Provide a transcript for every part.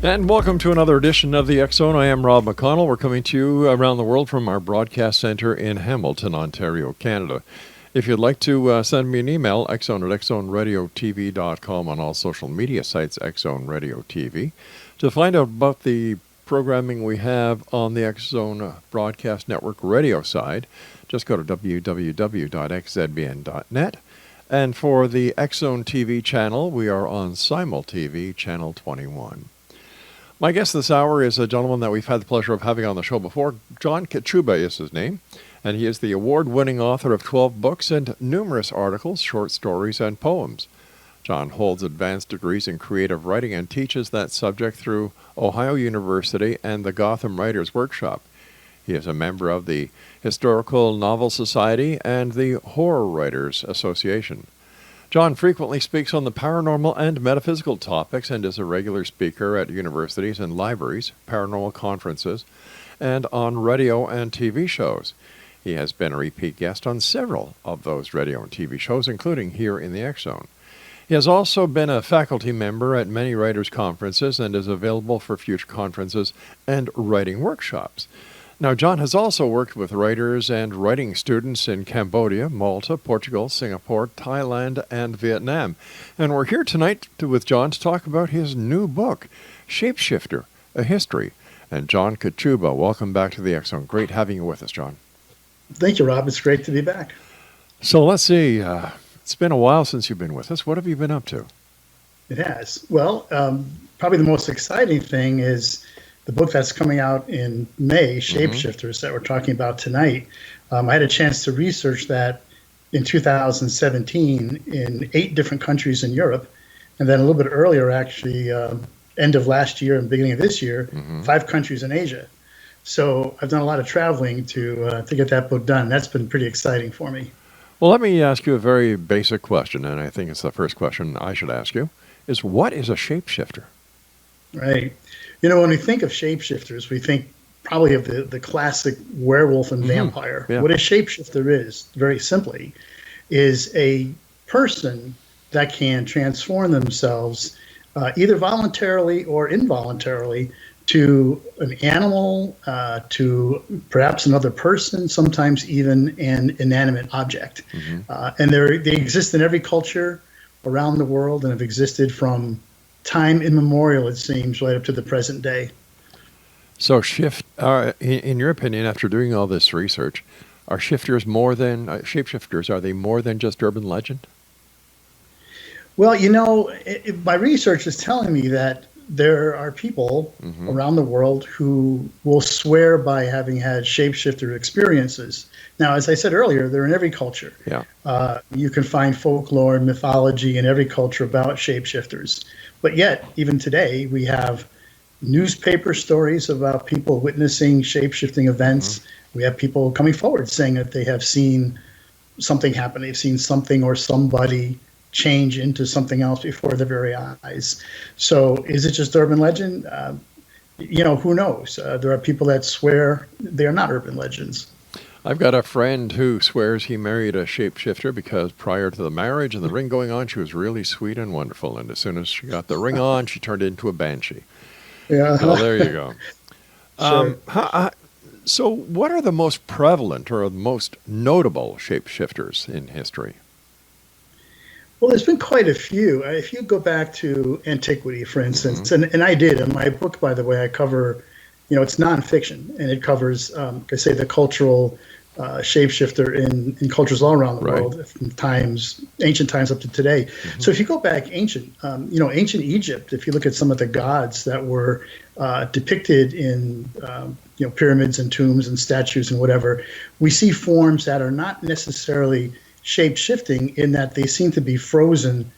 And welcome to another edition of the X Zone. I am Rob McConnell. We're coming to you around the world from our broadcast center in Hamilton, Ontario, Canada. If you'd like to send me an email, xzone at xzoneradiotv.com, on all social media sites, Xzone Radio TV. To find out about the programming we have on the X Zone Broadcast Network radio side, just go to www.xzbn.net. And for the X Zone TV channel, we are on Simul TV, channel 21. My guest this hour is a gentleman that we've had the pleasure of having on the show before. John Kachuba is his name, and he is the award-winning author of 12 books and numerous articles, short stories, and poems. John holds advanced degrees in creative writing and teaches that subject through Ohio University and the Gotham Writers Workshop. He is a member of the Historical Novel Society and the Horror Writers Association. John frequently speaks on the paranormal and metaphysical topics and is a regular speaker at universities and libraries, paranormal conferences, and on radio and TV shows. He has been a repeat guest on several of those radio and TV shows, including here in the X Zone. He has also been a faculty member at many writers' conferences and is available for future conferences and writing workshops. Now, John has also worked with writers and writing students in Cambodia, Malta, Portugal, Singapore, Thailand, and Vietnam. And we're here tonight with John to talk about his new book, Shapeshifter, A History. And John Kachuba, welcome back to the X Zone. Great having you with us, John. Thank you, Rob. It's great to be back. So let's see. It's been a while since you've been with us. What have you been up to? It has. Well, probably the most exciting thing is the book that's coming out in May, Shapeshifters, that we're talking about tonight. I had a chance to research that in 2017 in 8 different countries in Europe. And then a little bit earlier, actually, end of last year and beginning of this year, 5 countries in Asia. So I've done a lot of traveling to get that book done. That's been pretty exciting for me. Well, let me ask you a very basic question, and I think it's the first question I should ask you, is what is a shapeshifter? Right. You know, when we think of shapeshifters, we think probably of the classic werewolf and vampire. Yeah. What a shapeshifter is, very simply, is a person that can transform themselves either voluntarily or involuntarily to an animal, to perhaps another person, sometimes even an inanimate object. And they exist in every culture around the world and have existed from time immemorial, it seems, right up to the present day. So in your opinion, after doing all this research, are shifters more than, shapeshifters, are they more than just urban legend? Well, you know, my research is telling me that there are people around the world who will swear by having had shapeshifter experiences. Now, as I said earlier, they're in every culture. Yeah. You can find folklore and mythology in every culture about shapeshifters. But yet, even today, we have newspaper stories about people witnessing shapeshifting events. We have people coming forward saying that they have seen something happen. They've seen something or somebody change into something else before their very eyes. So is it just urban legend? You know, who knows? There are people that swear they are not urban legends. I've got a friend who swears he married a shapeshifter because prior to the marriage and the ring going on, she was really sweet and wonderful. And as soon as she got the ring on, she turned into a banshee. Yeah. So there you go. Sure. So what are the most prevalent or the most notable shapeshifters in history? Well, there's been quite a few. If you go back to antiquity, for instance, and I did in my book, by the way, I cover, you know, it's nonfiction, and it covers, like I say, the cultural shapeshifter in cultures all around the world, from ancient times up to today. So if you go back ancient Egypt, if you look at some of the gods that were depicted in, pyramids and tombs and statues and whatever, we see forms that are not necessarily shape-shifting in that they seem to be frozen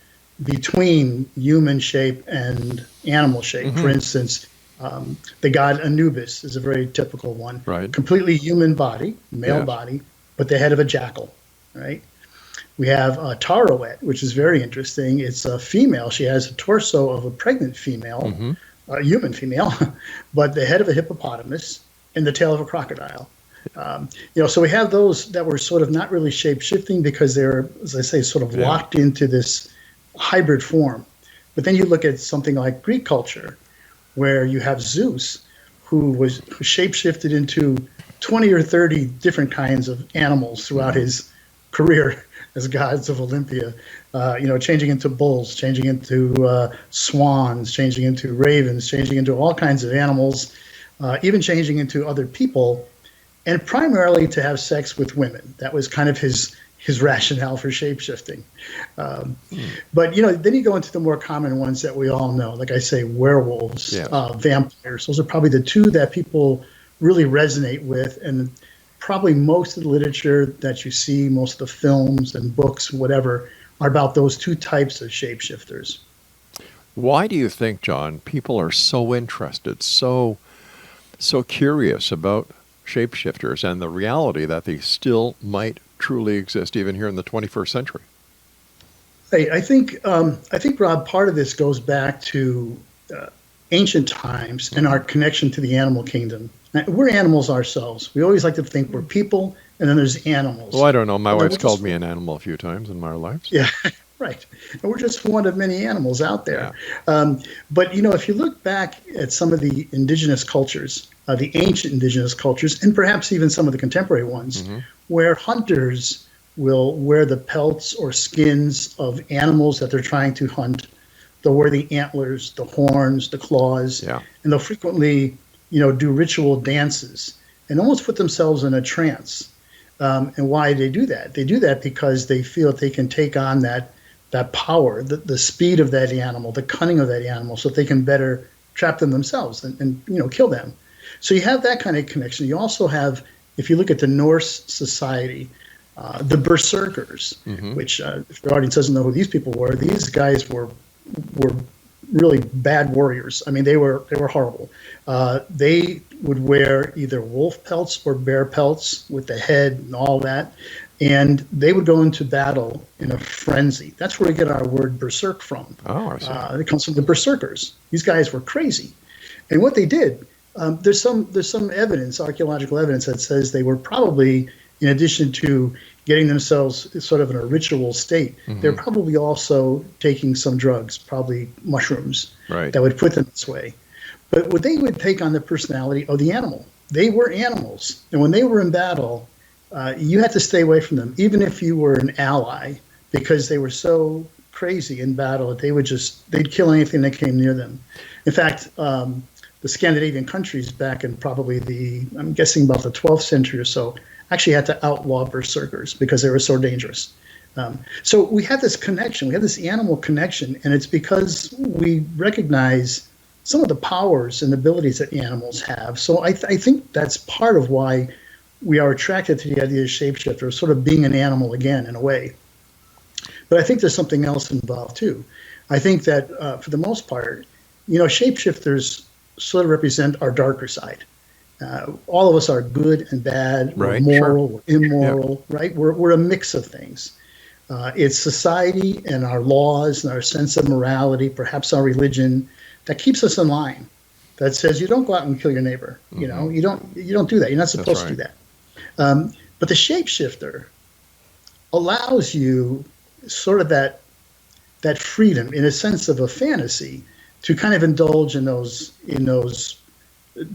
between human shape and animal shape. For instance, the god Anubis is a very typical one. Right. Completely human body, male body, but the head of a jackal, right? We have Tarouet, which is very interesting. It's a female. She has a torso of a pregnant female, a human female, but the head of a hippopotamus and the tail of a crocodile. So we have those that were sort of not really shape-shifting because they're, as I say, sort of locked into this hybrid form. But then you look at something like Greek culture, where you have Zeus, who shapeshifted into 20 or 30 different kinds of animals throughout his career as gods of Olympia, changing into bulls, changing into swans, changing into ravens, changing into all kinds of animals, even changing into other people, and primarily to have sex with women. That was kind of his rationale for shapeshifting. But, then you go into the more common ones that we all know, like I say, werewolves, Yes. Vampires. Those are probably the two that people really resonate with, and probably most of the literature that you see, most of the films and books, whatever, are about those two types of shapeshifters. Why do you think, John, people are so interested, so curious about shapeshifters and the reality that they still might truly exist even here in the 21st century? Hey, I think, Rob, part of this goes back to ancient times and our connection to the animal kingdom. We're animals ourselves. We always like to think we're people, and then there's animals. Well, I don't know. My wife's called me an animal a few times in my life. Yeah, right. And we're just one of many animals out there. Yeah. But, if you look back at some of the indigenous cultures, the ancient indigenous cultures, and perhaps even some of the contemporary ones, where hunters will wear the pelts or skins of animals that they're trying to hunt. They'll wear the antlers, the horns, the claws, and they'll frequently do ritual dances and almost put themselves in a trance. And why do they do that? They do that because they feel that they can take on that power, the speed of that animal, the cunning of that animal, so that they can better trap them themselves and kill them. So you have that kind of connection. You also have, if you look at the Norse society, the berserkers, which if your audience doesn't know who these people were, these guys were really bad warriors. I mean, they were horrible. They would wear either wolf pelts or bear pelts with the head and all that, and they would go into battle in a frenzy. That's where we get our word berserk from. Oh, I see. It comes from the berserkers. These guys were crazy, and what they did, there's some evidence, archaeological evidence, that says they were probably, in addition to getting themselves sort of in a ritual state, they're probably also taking some drugs, probably mushrooms, that would put them this way. But what they would take on the personality of the animal. They were animals. And when they were in battle, you had to stay away from them, even if you were an ally, because they were so crazy in battle that they'd kill anything that came near them. In fact, the Scandinavian countries back in probably I'm guessing about the 12th century or so, actually had to outlaw berserkers because they were so dangerous. So we have this connection, we have this animal connection, and it's because we recognize some of the powers and abilities that animals have. So I think that's part of why we are attracted to the idea of shapeshifter, sort of being an animal again, in a way. But I think there's something else involved too. I think that for the most part, shapeshifters sort of represent our darker side. All of us are good and bad, we're moral, we're immoral, right? We're a mix of things. It's society and our laws and our sense of morality, perhaps our religion, that keeps us in line. That says you don't go out and kill your neighbor. You don't do that. You're not supposed to do that. But the shapeshifter allows you sort of that freedom, in a sense of a fantasy, to kind of indulge in those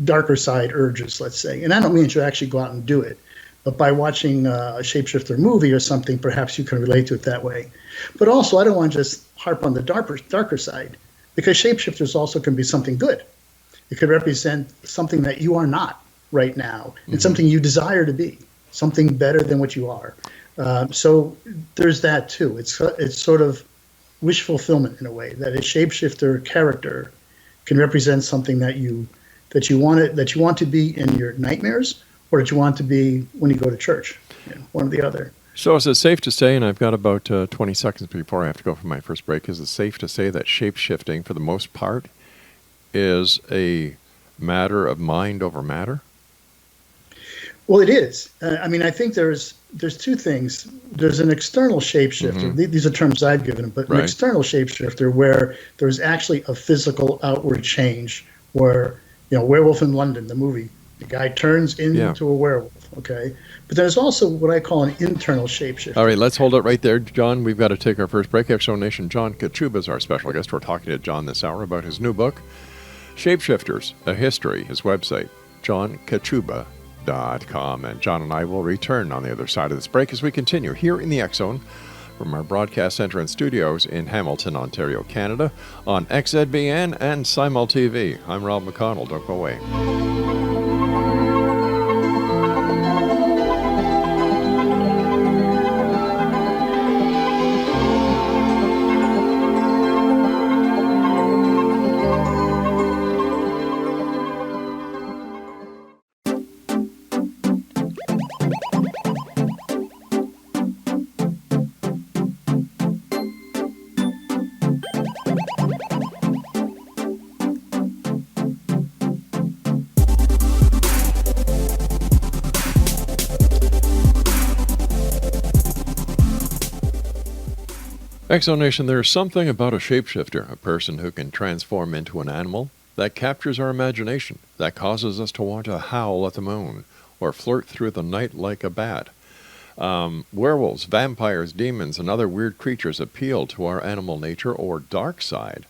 darker side urges, let's say. And I don't mean to actually go out and do it, but by watching a shapeshifter movie or something, perhaps you can relate to it that way. But also, I don't want to just harp on the darker side, because shapeshifters also can be something good. It could represent something that you are not right now, and something you desire to be, something better than what you are. So there's that too. It's sort of wish fulfillment in a way, that a shapeshifter character can represent something that you want to be in your nightmares, or that you want to be when you go to church, one or the other. So is it safe to say, and I've got about 20 seconds before I have to go for my first break, is it safe to say that shape-shifting, for the most part, is a matter of mind over matter? Well, it is. I think there's two things. There's an external shapeshifter. These are terms I've given, but an external shapeshifter where there's actually a physical outward change, where, Werewolf in London, the movie, the guy turns into a werewolf, okay? But there's also what I call an internal shapeshifter. All right, let's hold it right there, John. We've got to take our first break. X Zone Nation, John Kachuba is our special guest. We're talking to John this hour about his new book, Shapeshifters, a history, his website, johnkachuba.com. And John and I will return on the other side of this break as we continue here in the X Zone from our broadcast center and studios in Hamilton, Ontario, Canada, on XZBN and Simul TV. I'm Rob McConnell. Don't go away. Exonation, there's something about a shapeshifter, a person who can transform into an animal, that captures our imagination, that causes us to want to howl at the moon or flirt through the night like a bat. Werewolves, vampires, demons, and other weird creatures appeal to our animal nature or dark side,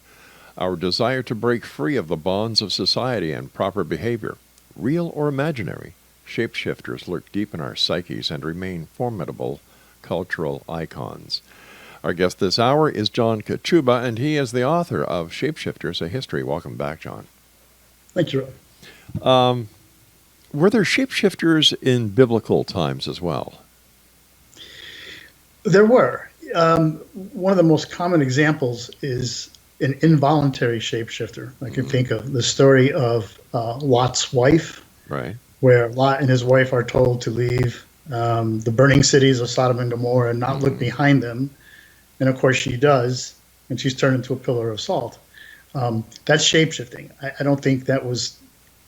our desire to break free of the bonds of society and proper behavior. Real or imaginary, shapeshifters lurk deep in our psyches and remain formidable cultural icons. Our guest this hour is John Kachuba, and he is the author of Shapeshifters, a History. Welcome back, John. Thank you, Rob. Were there shapeshifters in biblical times as well? There were. One of the most common examples is an involuntary shapeshifter. I can think of the story of Lot's wife, right, where Lot and his wife are told to leave the burning cities of Sodom and Gomorrah and not look behind them. And of course she does, and she's turned into a pillar of salt. That's shapeshifting. I don't think that was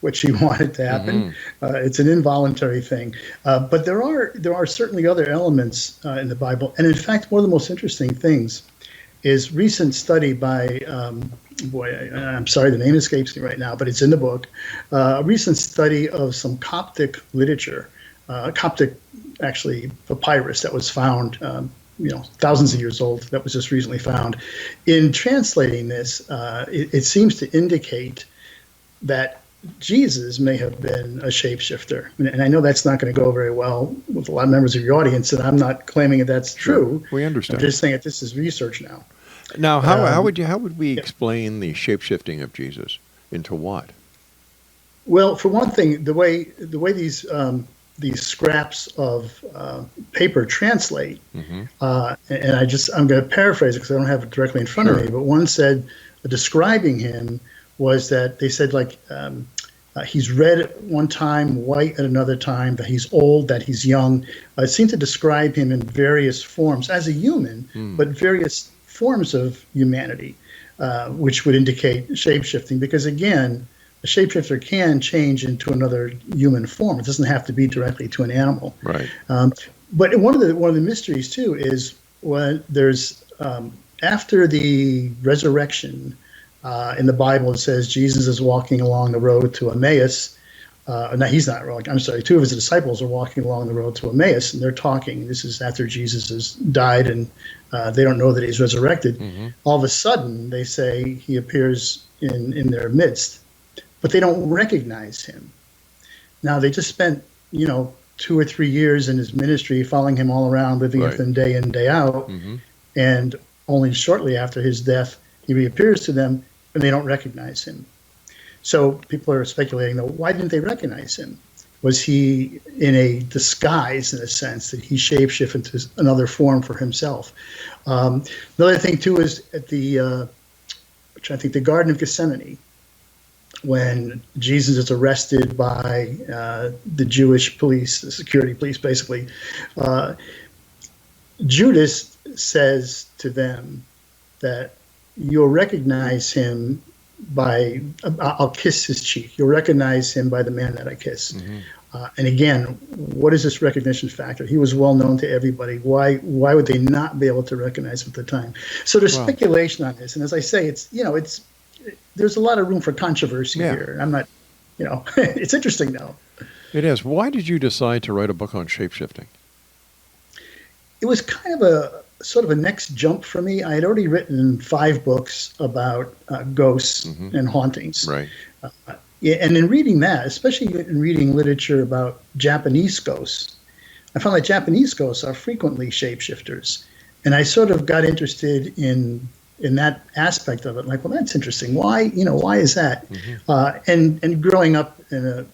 what she wanted to happen. It's an involuntary thing. But there are certainly other elements in the Bible. And in fact, one of the most interesting things is recent study by, I'm sorry, the name escapes me right now, but it's in the book, a recent study of some Coptic literature, Coptic, actually, papyrus that was found thousands of years old, that was just recently found. In translating this, it seems to indicate that Jesus may have been a shapeshifter. And I know that's not going to go very well with a lot of members of your audience, and I'm not claiming that that's true. Sure, we understand. I'm just saying that this is research now. Now, how would we explain the shapeshifting of Jesus into what? Well, for one thing, the way these scraps of paper translate, and I'm going to paraphrase it because I don't have it directly in front of me, but one said, describing him was that they said, like, he's red at one time, white at another time, that he's old, that he's young. It seemed to describe him in various forms as a human, but various forms of humanity, which would indicate shapeshifting, because again, a shapeshifter can change into another human form. It doesn't have to be directly to an animal. Right. But one of the mysteries too is when there's after the resurrection in the Bible, it says Jesus is walking along the road to Emmaus. No, he's not. I'm sorry. Two of his disciples are walking along the road to Emmaus, and they're talking. This is after Jesus has died, and they don't know that he's resurrected. All of a sudden, they say he appears in their midst, but they don't recognize him. Now, they just spent, 2 or 3 years in his ministry, following him all around, living with him day in, day out. And only shortly after his death, he reappears to them, and they don't recognize him. So people are speculating, though, why didn't they recognize him? Was he in a disguise, in a sense, that he shapeshifted into another form for himself? Another thing, too, is at the Garden of Gethsemane, when Jesus is arrested by the Jewish police, the security police, basically, Judas says to them that you'll recognize him by, I'll kiss his cheek. You'll recognize him by the man that I kiss. And again, what is this recognition factor? He was well known to everybody. Why would they not be able to recognize him at the time? So there's speculation on this. And as I say, there's a lot of room for controversy here. I'm not, it's interesting though. It is. Why did you decide to write a book on shapeshifting? It was kind of a sort of a next jump for me. I had already written 5 books about ghosts and hauntings. Right. Yeah, and in reading that, especially in reading literature about Japanese ghosts, I found that Japanese ghosts are frequently shapeshifters. And I sort of got interested in that aspect of it. Like, well, that's interesting. Why, why is that? And growing up in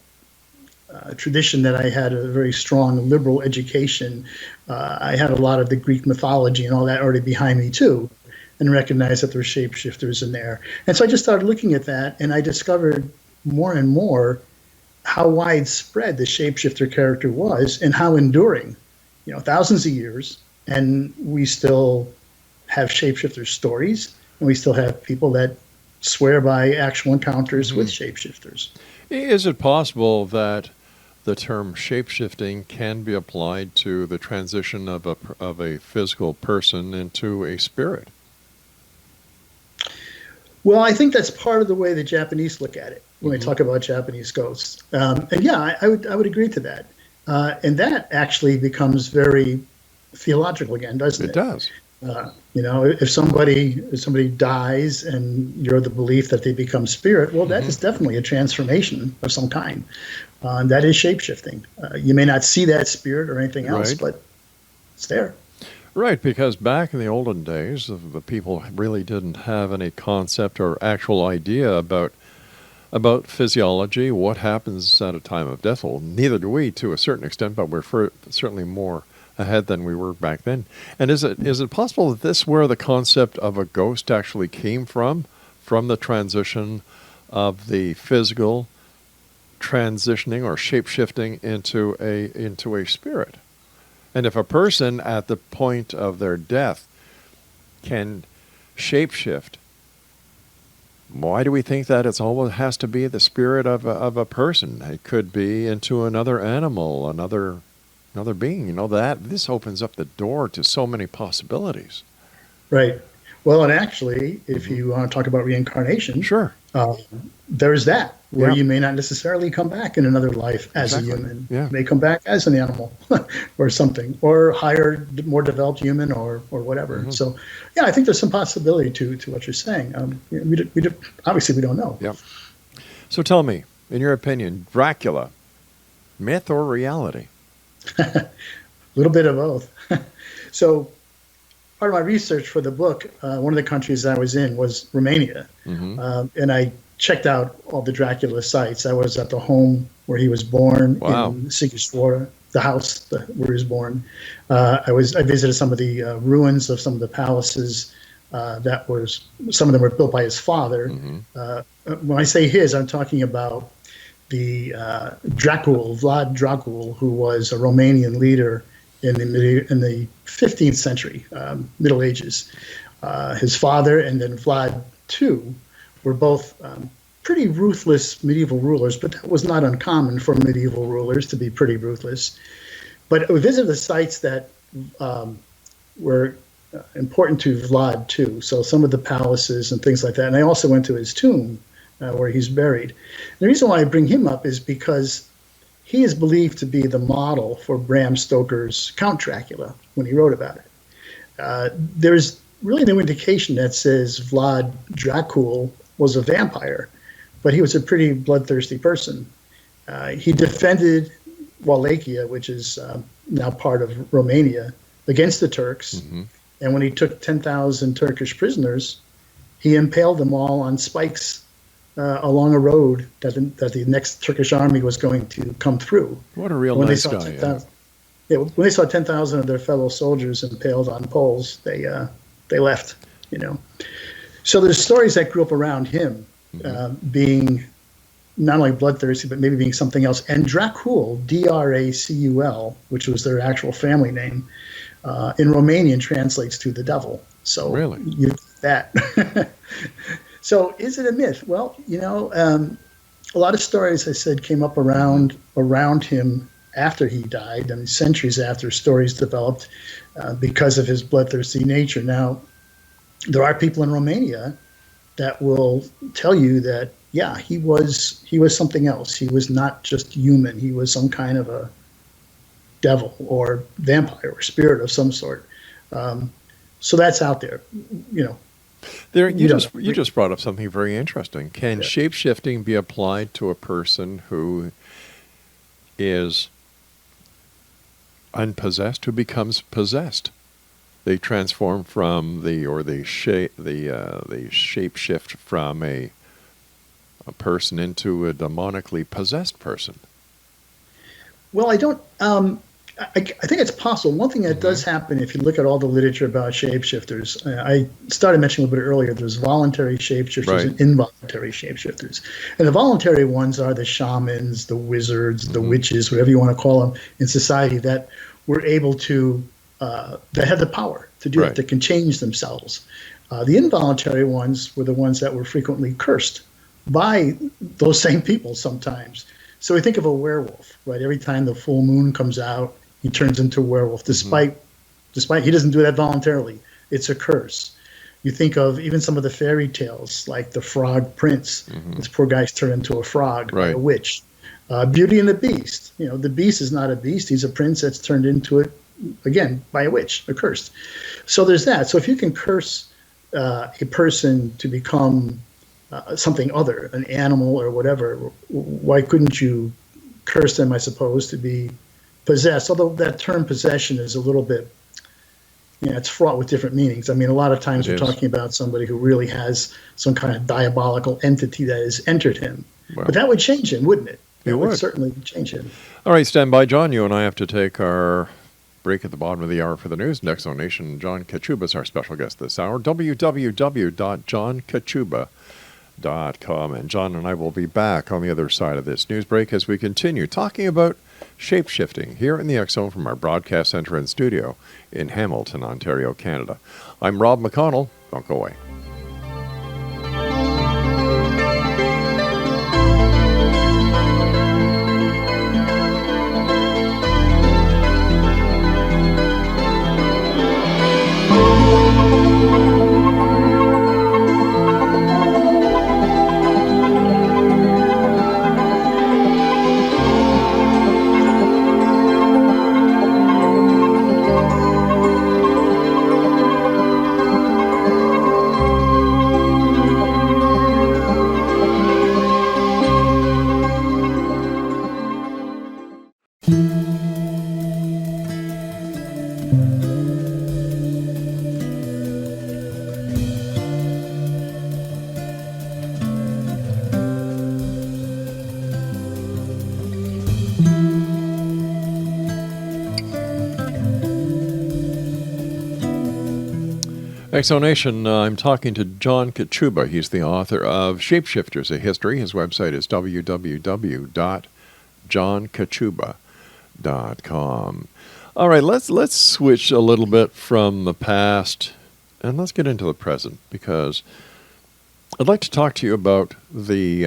a tradition that I had a very strong liberal education, I had a lot of the Greek mythology and all that already behind me too, and recognized that there were shapeshifters in there. And so I just started looking at that, and I discovered more and more how widespread the shapeshifter character was and how enduring, thousands of years, and we still have shapeshifter stories, and we still have people that swear by actual encounters with shapeshifters. Is it possible that the term shapeshifting can be applied to the transition of a physical person into a spirit? Well, I think that's part of the way the Japanese look at it when they talk about Japanese ghosts. And yeah, I would agree to that. And that actually becomes very theological again, doesn't it? It does. If somebody dies and you're of the belief that they become spirit, well, that is definitely a transformation of some kind. That is shapeshifting. You may not see that spirit or anything else, but it's there. Right, because back in the olden days, the people really didn't have any concept or actual idea about physiology, what happens at a time of death. Well, neither do we to a certain extent, but we're certainly more ahead than we were back then. And is it possible that this where the concept of a ghost actually came from the transition of the physical transitioning or shape-shifting into a spirit? And if a person at the point of their death can shape-shift, why do we think that it's always has to be the spirit of a person? It could be into another animal, another being. That this opens up the door to so many possibilities. Right. Well, and actually, if you want to talk about reincarnation, sure, there's that where you may not necessarily come back in another life as a human. You may come back as an animal or something, or higher, more developed human, or whatever. So, yeah, I think there's some possibility to what you're saying. Obviously, we don't know. Yeah. So tell me, in your opinion, Dracula, myth or reality? A little bit of both. So part of my research for the book, one of the countries I was in was Romania. And I checked out all the Dracula sites. I was at the home where he was born in Sigurdsfjord, the house where he was born. I visited some of the ruins of some of the palaces some of them were built by his father. When I say his, I'm talking about the Vlad Dracul, who was a Romanian leader in the 15th century, Middle Ages. His father and then Vlad II were both pretty ruthless medieval rulers, but that was not uncommon for medieval rulers to be pretty ruthless. But we visited the sites that were important to Vlad II, so some of the palaces and things like that. And I also went to his tomb where he's buried. And the reason why I bring him up is because he is believed to be the model for Bram Stoker's Count Dracula when he wrote about it. There's really no indication that says Vlad Dracul was a vampire, but he was a pretty bloodthirsty person. He defended Wallachia, which is now part of Romania, against the Turks. And when he took 10,000 Turkish prisoners, he impaled them all on spikes along a road that the next Turkish army was going to come through. What a real nice guy. When they saw 10,000 of their fellow soldiers impaled on poles, they left. So there's stories that grew up around him being not only bloodthirsty, but maybe being something else. And Dracul, Dracul, which was their actual family name, in Romanian translates to the devil. So really, you that. So is it a myth? Well, a lot of stories, I said, came up around him after he died, and centuries after stories developed because of his bloodthirsty nature. Now, there are people in Romania that will tell you that, yeah, he was something else. He was not just human. He was some kind of a devil or vampire or spirit of some sort. So that's out there, you know. There, You don't know. you just brought up something very interesting. Can Yeah. shape-shifting be applied to a person who is unpossessed, who becomes possessed? They transform from they shape shift from a person into a demonically possessed person. Well, I don't. I think it's possible. One thing that does happen, if you look at all the literature about shapeshifters, I started mentioning a little bit earlier. There's voluntary shapeshifters Right. and involuntary shapeshifters, and the voluntary ones are the shamans, the wizards, the witches, whatever you want to call them in society that were able to that had the power to do Right. it, that can change themselves. The involuntary ones were the ones that were frequently cursed by those same people sometimes. So we think of a werewolf, right? Every time the full moon comes out, he turns into a werewolf, despite he doesn't do that voluntarily. It's a curse. You think of even some of the fairy tales, like the Frog Prince. This poor guy's turned into a frog, by Right. a witch. Beauty and the Beast. You know, the Beast is not a beast; he's a prince that's turned into it again by a witch, a curse. So there's that. So if you can curse a person to become something other, an animal or whatever, why couldn't you curse them, I suppose, to be possessed? Although that term possession is a little bit, it's fraught with different meanings. I mean, a lot of times It we're is. talking about somebody who really has some kind of diabolical entity that has entered him. Well, But that would change him, wouldn't it? It That would. certainly change him. all right, stand by, John. You and I have to take our break at the bottom of the hour for the news. Next on Nation, John Kachuba is our special guest this hour. www.johnkachuba.com. And John and I will be back on the other side of this news break as we continue talking about shape-shifting here in the X Zone from our broadcast center and studio in Hamilton, Ontario, Canada. I'm Rob McConnell. Don't go away. Exonation, I'm talking to John Kachuba. He's the author of Shapeshifters, a History. His website is www.johnkachuba.com. All right, let's switch a little bit from the past and let's get into the present, because I'd like to talk to you about the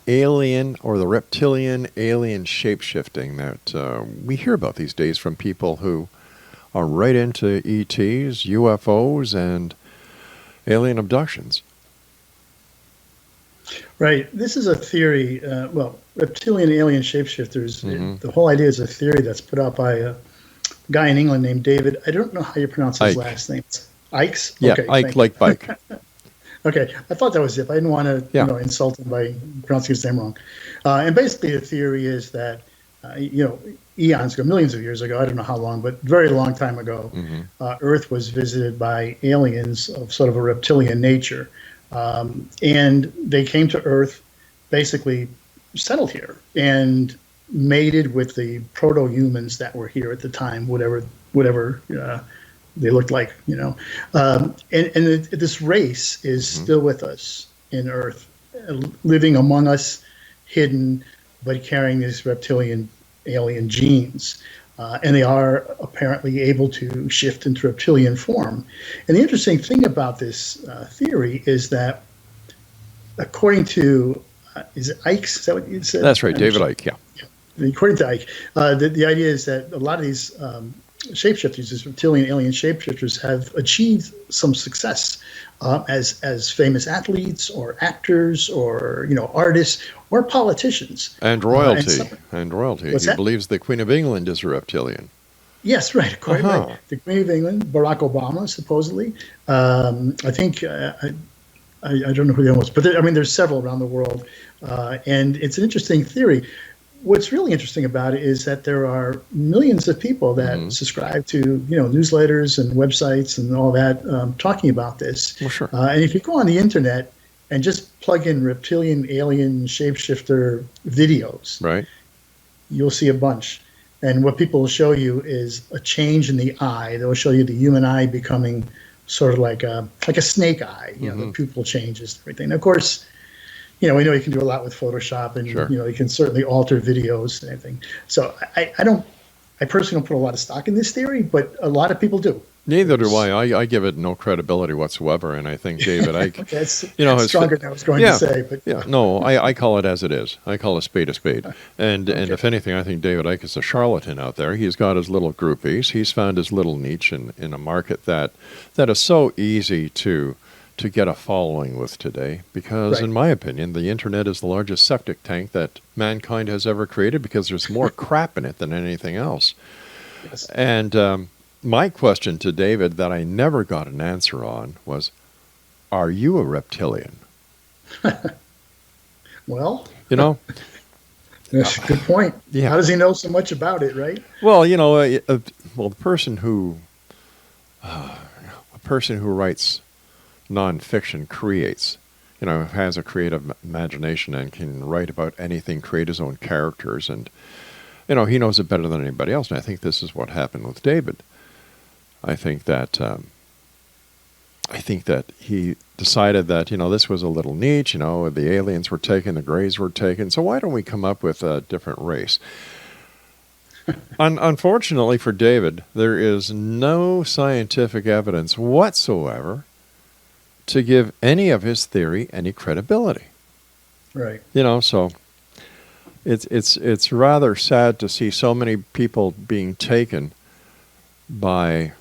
alien or the reptilian alien shapeshifting that we hear about these days from people who are right into ETs, UFOs, and alien abductions. Right. This is a theory. Reptilian alien shapeshifters. The whole idea is a theory that's put out by a guy in England named David. I don't know how you pronounce his Icke. last name. Ike's? Yeah, Okay, Ike thank like bike. Okay, I thought that was it. I didn't want to insult him by pronouncing his name wrong. And basically, the theory is that, eons ago, millions of years ago, I don't know how long, but very long time ago, Earth was visited by aliens of sort of a reptilian nature. And they came to Earth, basically settled here, and mated with the proto-humans that were here at the time, whatever they looked like, and this race is still with us in Earth, living among us, hidden, but carrying these reptilian alien genes. And they are apparently able to shift into reptilian form. And the interesting thing about this theory is that, according to, is it Ike's? Is that what you said? That's right, David Icke, yeah. According to Icke, the idea is that a lot of these shapeshifters, these reptilian alien shapeshifters, have achieved some success as famous athletes or actors or artists or politicians. And royalty. And royalty. What's He that? believes the Queen of England is a reptilian. Yes, right, quite Uh-huh. right. The Queen of England, Barack Obama, supposedly. I think I don't know who the other was, but I mean, there's several around the world, and it's an interesting theory. What's really interesting about it is that there are millions of people that Hmm. subscribe to newsletters and websites and all that talking about this. Well, sure. And if you go on the internet and just plug in reptilian, alien, shapeshifter videos, Right. you'll see a bunch. And what people will show you is a change in the eye. They'll show you the human eye becoming sort of like a snake eye. The pupil changes and everything. And of course, we know you can do a lot with Photoshop, and Sure. you can certainly alter videos and everything. So I personally don't put a lot of stock in this theory, but a lot of people do. Neither do I. I give it no credibility whatsoever, and I think David Icke, That's has stronger than I was going yeah, to say, but yeah. No, I call it as it is. I call a spade a spade. And Okay. if anything, I think David Icke is a charlatan out there. He's got his little groupies. He's found his little niche in a market that is so easy to get a following with today, because Right. in my opinion, the internet is the largest septic tank that mankind has ever created, because there's more crap in it than anything else. Yes. And my question to David that I never got an answer on was, are you a reptilian? Well, That's a good point. Yeah. How does he know so much about it, right? Well, the person who writes nonfiction creates, has a creative imagination and can write about anything, create his own characters, and he knows it better than anybody else. And I think this is what happened with David. I think that he decided that this was a little niche. The aliens were taken, the Greys were taken. So why don't we come up with a different race? Unfortunately for David, there is no scientific evidence whatsoever to give any of his theory any credibility. Right. So it's rather sad to see so many people being taken by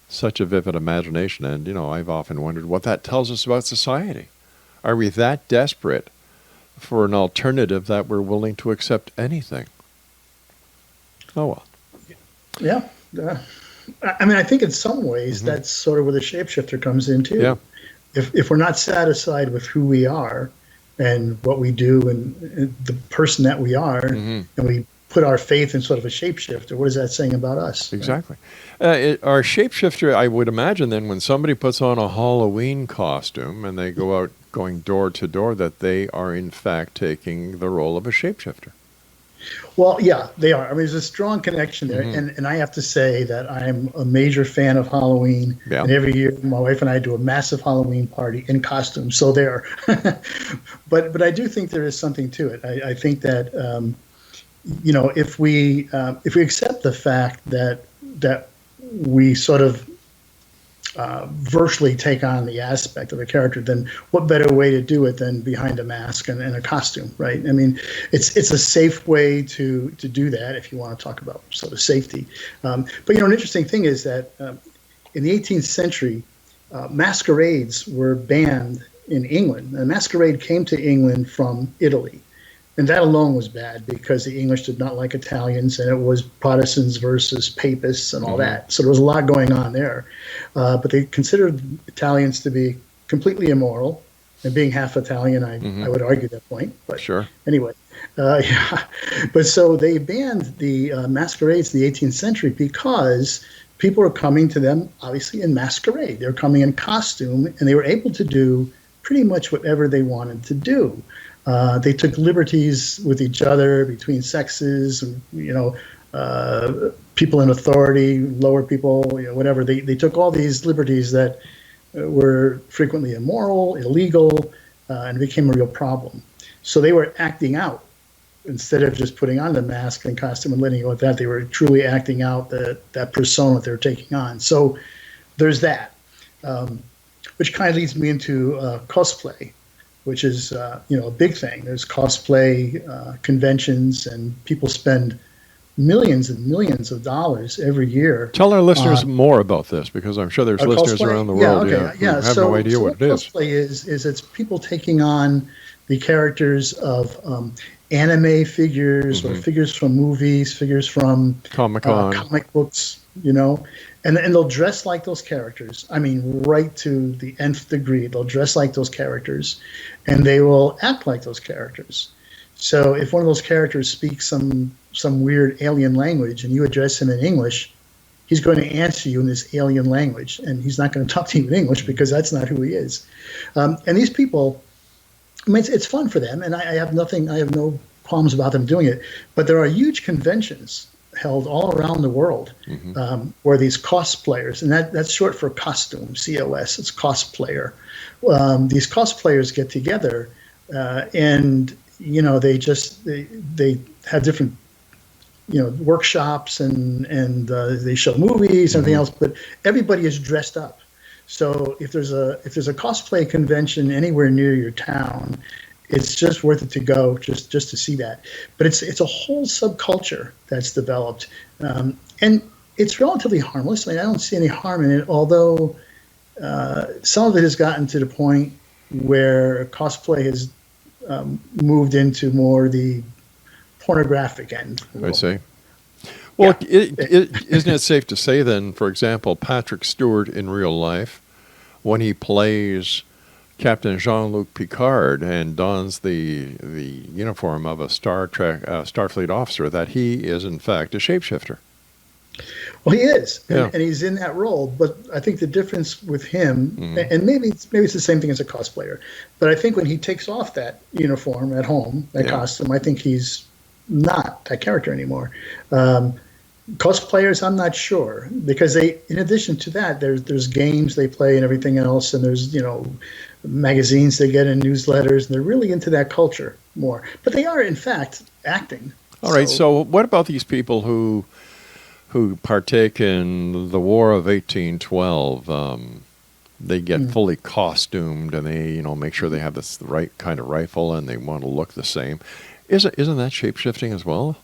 such a vivid imagination. And, I've often wondered what that tells us about society. Are we that desperate for an alternative that we're willing to accept anything? Oh, well. Yeah. I mean, I think in some ways that's sort of where the shapeshifter comes in too. Yeah. If we're not satisfied with who we are and what we do and the person that we are, and we put our faith in sort of a shapeshifter, what is that saying about us? Exactly. Our shapeshifter, I would imagine then, when somebody puts on a Halloween costume and they go out going door to door, that they are in fact taking the role of a shapeshifter. Well, yeah, they are. I mean, there's a strong connection there. And I have to say that I'm a major fan of Halloween. Yeah. And every year, my wife and I do a massive Halloween party in costume. So there. But I do think there is something to it. I think that, if we accept the fact that we sort of virtually take on the aspect of a character, then what better way to do it than behind a mask and a costume, right? I mean, it's a safe way to do that if you want to talk about sort of safety. But an interesting thing is that in the 18th century, masquerades were banned in England. A masquerade came to England from Italy. And that alone was bad because the English did not like Italians, and it was Protestants versus Papists and all that. So there was a lot going on there. But they considered Italians to be completely immoral. And being half Italian, I would argue that point. But Sure. anyway, yeah. But so they banned the masquerades in the 18th century because people were coming to them, obviously, in masquerade. They were coming in costume, and they were able to do pretty much whatever they wanted to do. They took liberties with each other, between sexes, people in authority, lower people, whatever. They took all these liberties that were frequently immoral, illegal, and became a real problem. So they were acting out instead of just putting on the mask and costume and letting it go with that. They were truly acting out that persona that they were taking on. So there's that, which kind of leads me into cosplay, which is a big thing. There's cosplay conventions, and people spend millions and millions of dollars every year. Tell our listeners more about this, because I'm sure there's listeners cosplay, around the world who have no idea what it is. Cosplay is it's people taking on the characters of anime figures or figures from movies, figures from Comic-Con. comic books. and they'll dress like those characters. I mean, right to the nth degree. They'll dress like those characters, and they will act like those characters. So if one of those characters speaks some weird alien language and you address him in English, he's going to answer you in this alien language, and he's not going to talk to you in English because that's not who he is. And these people, I mean, it's fun for them, and I have no qualms about them doing it. But there are huge conventions held all around the world where these cosplayers, and that's short for costume, COS, it's cosplayer. These cosplayers get together and they have different workshops and they show movies and everything else, but everybody is dressed up. So if there's a cosplay convention anywhere near your town, it's just worth it to go just to see that. But it's a whole subculture that's developed, and it's relatively harmless. I mean, I don't see any harm in it, although some of it has gotten to the point where cosplay has moved into more the pornographic end. I see. Well, isn't it safe to say then, for example, Patrick Stewart in real life, when he plays Captain Jean-Luc Picard and dons the uniform of a Starfleet officer, that he is in fact a shapeshifter? Well, he is, and he's in that role. But I think the difference with him, and maybe it's the same thing as a cosplayer, but I think when he takes off that uniform at home, that costume, I think he's not that character anymore. Cosplayers, I'm not sure, because in addition to that, there's games they play and everything else, and there's magazines they get and newsletters, and they're really into that culture more. But they are, in fact, acting. All right. So what about these people who partake in the War of 1812? They get fully costumed, and they make sure they have the right kind of rifle, and they want to look the same. Isn't that shape-shifting as well?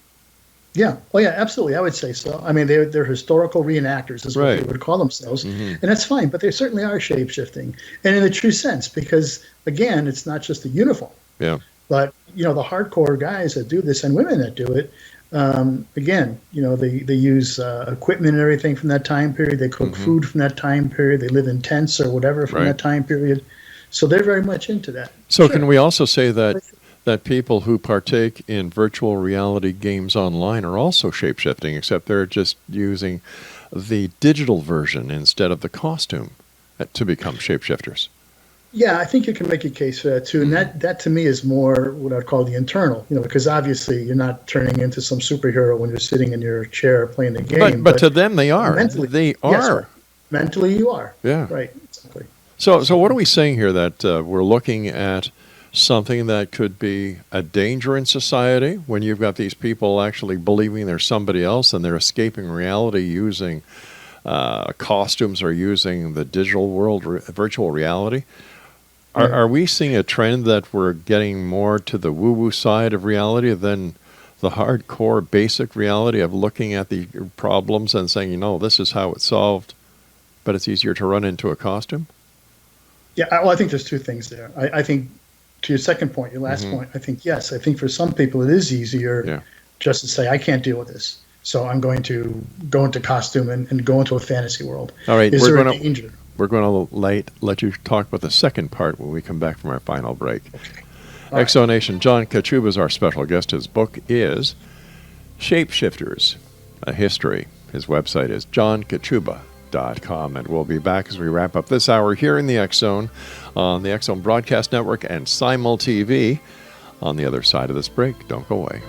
Yeah. Oh, yeah, absolutely. I would say so. I mean, they're historical reenactors is what they would call themselves. And that's fine, but they certainly are shape-shifting. And in the true sense, because, again, it's not just a uniform. Yeah. But, the hardcore guys that do this and women that do it, again, they use equipment and everything from that time period. They cook food from that time period. They live in tents or whatever from that time period. So they're very much into that. So can we also say that people who partake in virtual reality games online are also shape-shifting, except they're just using the digital version instead of the costume to become shapeshifters? Yeah, I think you can make a case for that too. And that to me is more what I'd call the internal, because obviously you're not turning into some superhero when you're sitting in your chair playing the game. But to them they are. They are. Yes, right. Mentally you are. Yeah. Right, exactly. So what are we saying here? That we're looking at something that could be a danger in society when you've got these people actually believing there's somebody else and they're escaping reality using costumes or using the digital world, virtual reality. Are we seeing a trend that we're getting more to the woo-woo side of reality than the hardcore basic reality of looking at the problems and saying, this is how it's solved, but it's easier to run into a costume? Yeah, well, I think there's two things there. I think to your second point, your last point, I think, yes, I think for some people it is easier just to say, I can't deal with this, so I'm going to go into costume and go into a fantasy world. All right, is there a danger? We're going to let you talk about the second part when we come back from our final break. Okay. Exonation, John Kachuba is our special guest. His book is Shapeshifters, A History. His website is johnkachuba.com, and we'll be back as we wrap up this hour here in the X Zone on the X Zone Broadcast Network and Simul TV. On the other side of this break, don't go away.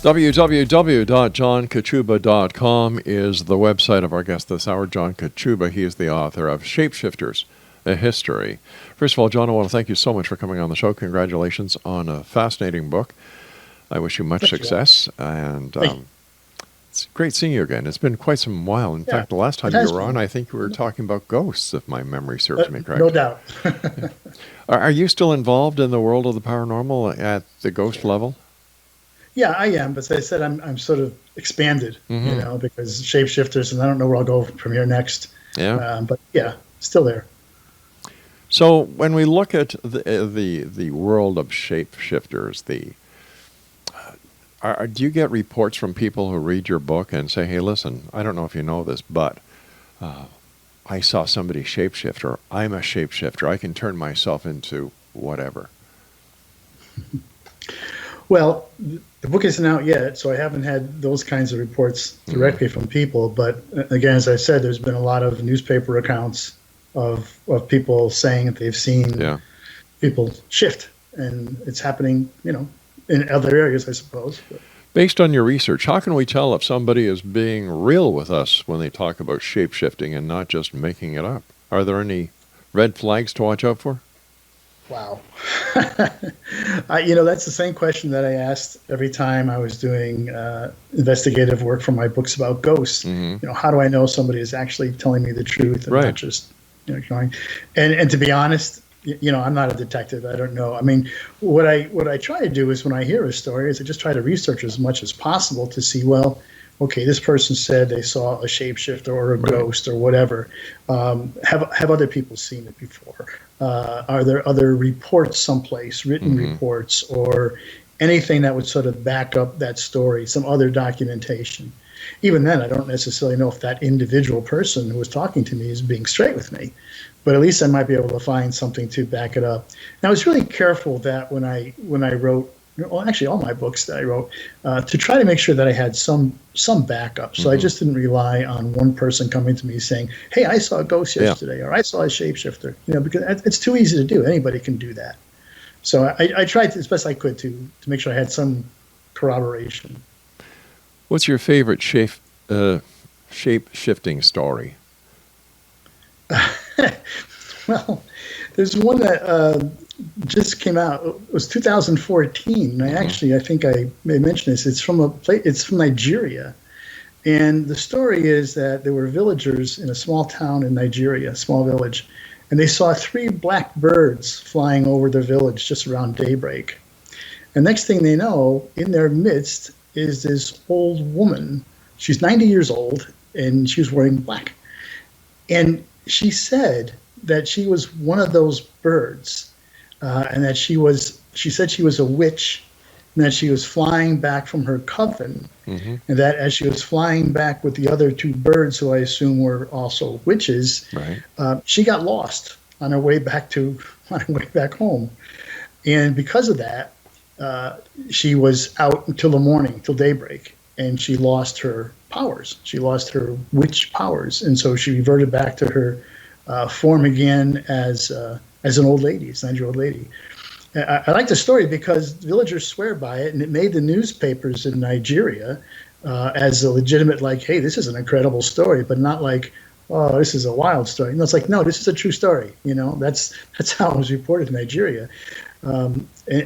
www.johnkachuba.com is the website of our guest this hour, John Kachuba. He is the author of Shapeshifters, A History. First of all, John, I want to thank you so much for coming on the show. Congratulations on a fascinating book. I wish you much success, and it's great seeing you again. It's been quite some while. In fact, the last time you were on, I think we were talking about ghosts, if my memory serves me correct. No doubt. Are you still involved in the world of the paranormal at the ghost level? Yeah, I am. But as I said, I'm sort of expanded, because shapeshifters, and I don't know where I'll go from here next. Yeah. But yeah, still there. So when we look at the world of shapeshifters, do you get reports from people who read your book and say, hey, listen, I don't know if you know this, but I saw somebody shapeshift, or I'm a shapeshifter. I can turn myself into whatever. Well, the book isn't out yet, so I haven't had those kinds of reports directly from people. But again, as I said, there's been a lot of newspaper accounts of people saying that they've seen people shift, and it's happening, in other areas, I suppose. But. Based on your research, how can we tell if somebody is being real with us when they talk about shape-shifting and not just making it up? Are there any red flags to watch out for? Wow. That's the same question that I asked every time I was doing investigative work for my books about ghosts. How do I know somebody is actually telling me the truth and not just, going? And to be honest, I'm not a detective. I don't know. I mean, what I try to do is when I hear a story is I just try to research as much as possible to see, well, okay, this person said they saw a shapeshifter or a ghost or whatever. Have other people seen it before? Are there other reports someplace, written reports, or anything that would sort of back up that story, some other documentation? Even then, I don't necessarily know if that individual person who was talking to me is being straight with me, but at least I might be able to find something to back it up. And I was really careful that when I wrote, well, actually all my books that I wrote, to try to make sure that I had some backup. So I just didn't rely on one person coming to me saying, hey, I saw a ghost yesterday, or I saw a shapeshifter, because it's too easy to do. Anybody can do that. So I tried as best I could to make sure I had some corroboration. What's your favorite shape-shifting story? Well, there's one that just came out. It was 2014. And I think I may mention this. It's from Nigeria, and the story is that there were villagers in a small town in Nigeria, a small village, and they saw 3 black birds flying over the village just around daybreak. And next thing they know, in their midst is this old woman. She's 90 years old, and she was wearing black. And she said that she was one of those birds, and that she said she was a witch, and that she was flying back from her coven, and that as she was flying back with the other 2 birds, who I assume were also witches, she got lost on her way back home. And because of that, she was out until the morning, till daybreak, and she lost her powers. She lost her witch powers, and so she reverted back to her form again as an old lady, as a 90-year-old lady. I like the story because villagers swear by it, and it made the newspapers in Nigeria as a legitimate, like, hey, this is an incredible story, but not like, oh, this is a wild story. It's like, no, this is a true story. That's how it was reported in Nigeria.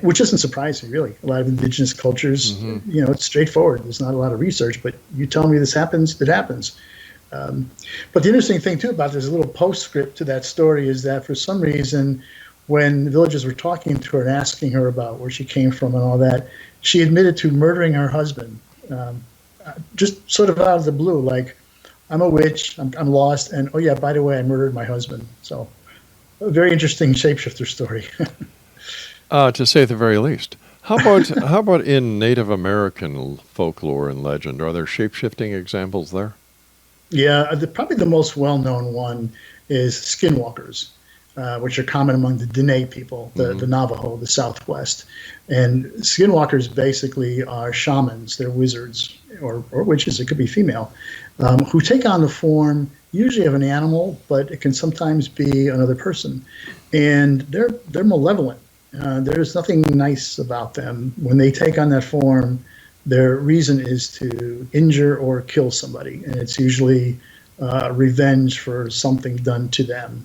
Which doesn't surprise me, really. A lot of indigenous cultures, it's straightforward. There's not a lot of research, but you tell me this happens, it happens. But the interesting thing, too, about this little postscript to that story is that for some reason, when the villagers were talking to her and asking her about where she came from and all that, she admitted to murdering her husband, just sort of out of the blue, like, I'm a witch, I'm lost, and, oh, yeah, by the way, I murdered my husband. So a very interesting shapeshifter story. To say the very least. How about in Native American folklore and legend? Are there shape-shifting examples there? Yeah, probably the most well-known one is skinwalkers, which are common among the Diné people, the Navajo, the Southwest. And skinwalkers basically are shamans. They're wizards or witches. It could be female, who take on the form usually of an animal, but it can sometimes be another person. And they're malevolent. There's nothing nice about them. When they take on that form, their reason is to injure or kill somebody, and it's usually revenge for something done to them.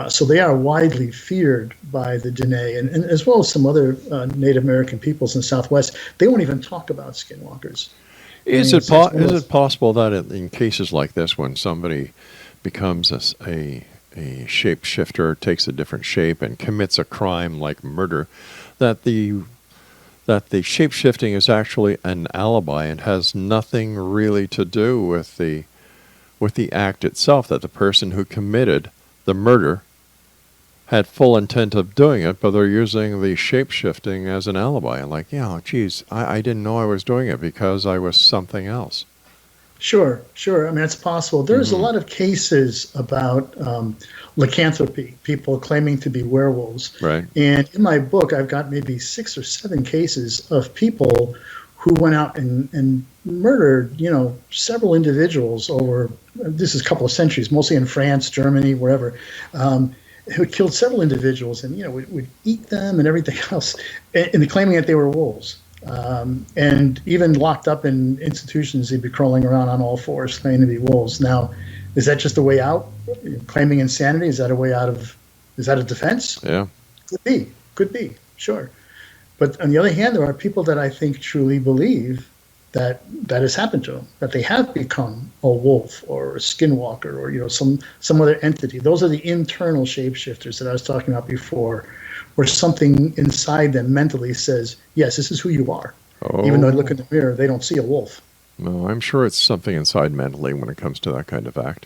So they are widely feared by the Dene, and as well as some other Native American peoples in the Southwest. They won't even talk about skinwalkers. Is it possible that in cases like this, when somebody becomes a shapeshifter, takes a different shape, and commits a crime like murder, that the shape-shifting is actually an alibi and has nothing really to do with the act itself, that the person who committed the murder had full intent of doing it, but they're using the shape-shifting as an alibi. And like, yeah, geez, I didn't know I was doing it because I was something else. Sure. I mean, it's possible. There's a lot of cases about lycanthropy, people claiming to be werewolves. Right. And in my book, I've got maybe 6 or 7 cases of people who went out and murdered, several individuals over, this is a couple of centuries, mostly in France, Germany, wherever, who killed several individuals and, would eat them and everything else, and claiming that they were wolves. And even locked up in institutions, he'd be crawling around on all fours, claiming to be wolves. Now, is that just a way out? Claiming insanity? Is that a way out of? Is that a defense? Yeah, could be, sure. But on the other hand, there are people that I think truly believe that has happened to them, that they have become a wolf or a skinwalker or some other entity. Those are the internal shapeshifters that I was talking about before, where something inside them mentally says, yes, this is who you are. Oh. Even though they look in the mirror, they don't see a wolf. No, I'm sure it's something inside mentally when it comes to that kind of act.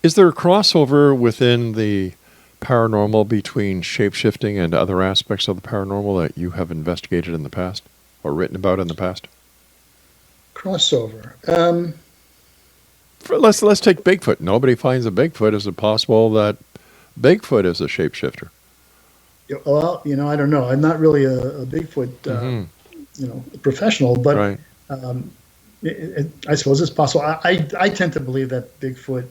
Is there a crossover within the paranormal between shape-shifting and other aspects of the paranormal that you have investigated in the past or written about in the past? Crossover. Let's take Bigfoot. Nobody finds a Bigfoot. Is it possible that Bigfoot is a shapeshifter? Well, I don't know. I'm not really a Bigfoot, professional, but right. I suppose it's possible. I tend to believe that Bigfoot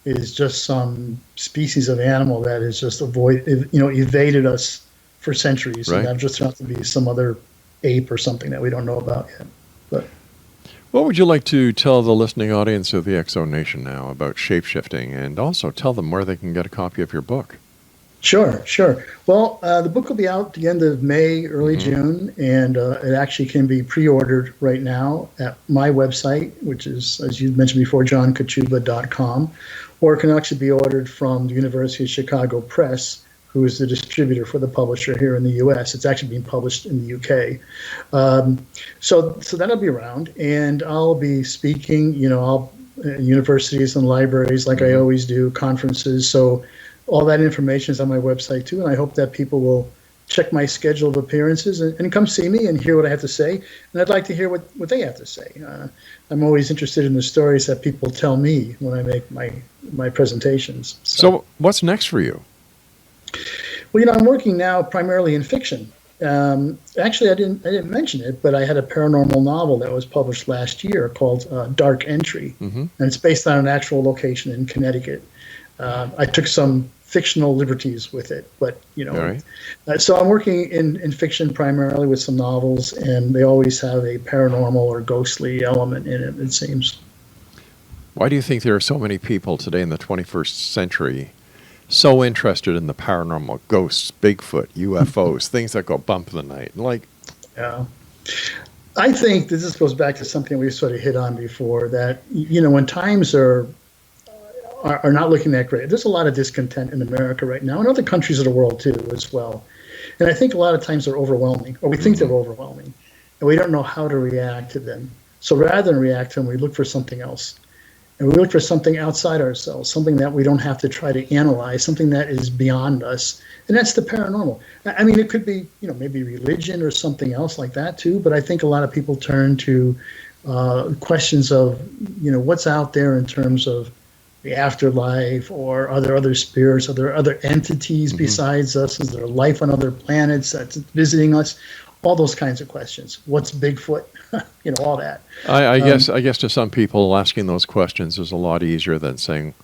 is just some species of animal that has just evaded us for centuries, right. And that just turned out to be some other ape or something that we don't know about yet. But what would you like to tell the listening audience of the X Zone Nation now about shapeshifting, and also tell them where they can get a copy of your book? Sure. Well, the book will be out at the end of May, early June, and it actually can be pre-ordered right now at my website, which is, as you mentioned before, johnkachuba.com, or it can actually be ordered from the University of Chicago Press, who is the distributor for the publisher here in the U.S. It's actually being published in the U.K. So that'll be around, and I'll be speaking, universities and libraries like I always do, conferences. So all that information is on my website too, and I hope that people will check my schedule of appearances and come see me and hear what I have to say. And I'd like to hear what they have to say. I'm always interested in the stories that people tell me when I make my presentations. So what's next for you? Well, I'm working now primarily in fiction. Actually, I didn't mention it, but I had a paranormal novel that was published last year called Dark Entry, and it's based on an actual location in Connecticut. I took some fictional liberties with it, but right. So I'm working in fiction primarily with some novels, and they always have a paranormal or ghostly element in it seems. Why do you think there are so many people today in the 21st century so interested in the paranormal, ghosts, Bigfoot, UFOs, things that go bump in the night? Yeah. I think this goes back to something we sort of hit on before, that, when times are not looking that great, there's a lot of discontent in America right now, and other countries of the world too as well. And I think a lot of times they're overwhelming, or we think they're overwhelming, and we don't know how to react to them. So rather than react to them, we look for something else. And we look for something outside ourselves, something that we don't have to try to analyze, something that is beyond us. And that's the paranormal. I mean, it could be, maybe religion or something else like that too. But I think a lot of people turn to questions of, what's out there in terms of the afterlife, or are there other spirits? Are there other entities besides us? Is there life on other planets that's visiting us? All those kinds of questions. What's Bigfoot? All that. I guess to some people, asking those questions is a lot easier than saying,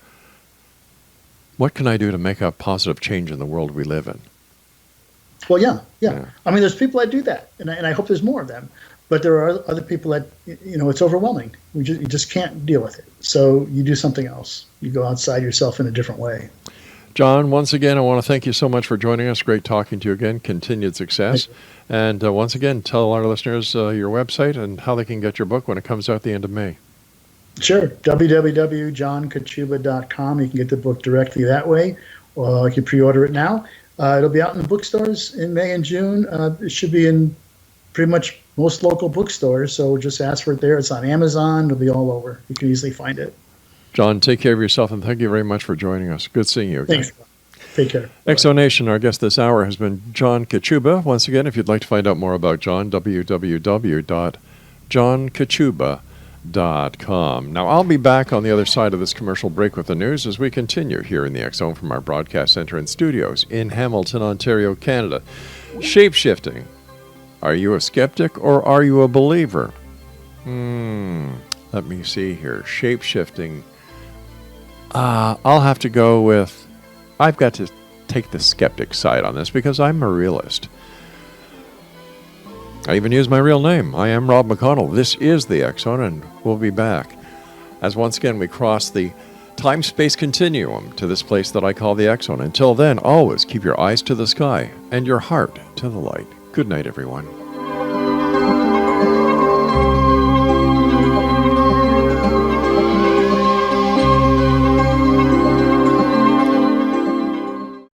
what can I do to make a positive change in the world we live in? Well, yeah. Yeah. I mean, there's people that do that, and I hope there's more of them. But there are other people that, it's overwhelming. You just can't deal with it. So you do something else. You go outside yourself in a different way. John, once again, I want to thank you so much for joining us. Great talking to you again. Continued success. And once again, tell our listeners your website and how they can get your book when it comes out at the end of May. Sure. www.johnkachuba.com. You can get the book directly that way, or you can pre-order it now. It'll be out in the bookstores in May and June. It should be in pretty much most local bookstores, so just ask for it there. It's on Amazon. It'll be all over. You can easily find it. John, take care of yourself, and thank you very much for joining us. Good seeing you again. Thanks. Take care. Exonation, our guest this hour has been John Kachuba. Once again, if you'd like to find out more about John, www.johnkachuba.com. Now, I'll be back on the other side of this commercial break with the news as we continue here in the X-Zone from our broadcast center and studios in Hamilton, Ontario, Canada. Shape-shifting. Are you a skeptic or are you a believer? Let me see here. Shape-shifting. I'll have to go with, I've got to take the skeptic side on this because I'm a realist. I even use my real name. I am Rob McConnell. This is the X-Zone, and we'll be back as once again we cross the time-space continuum to this place that I call the X-Zone. Until then, always keep your eyes to the sky and your heart to the light. Good night, everyone.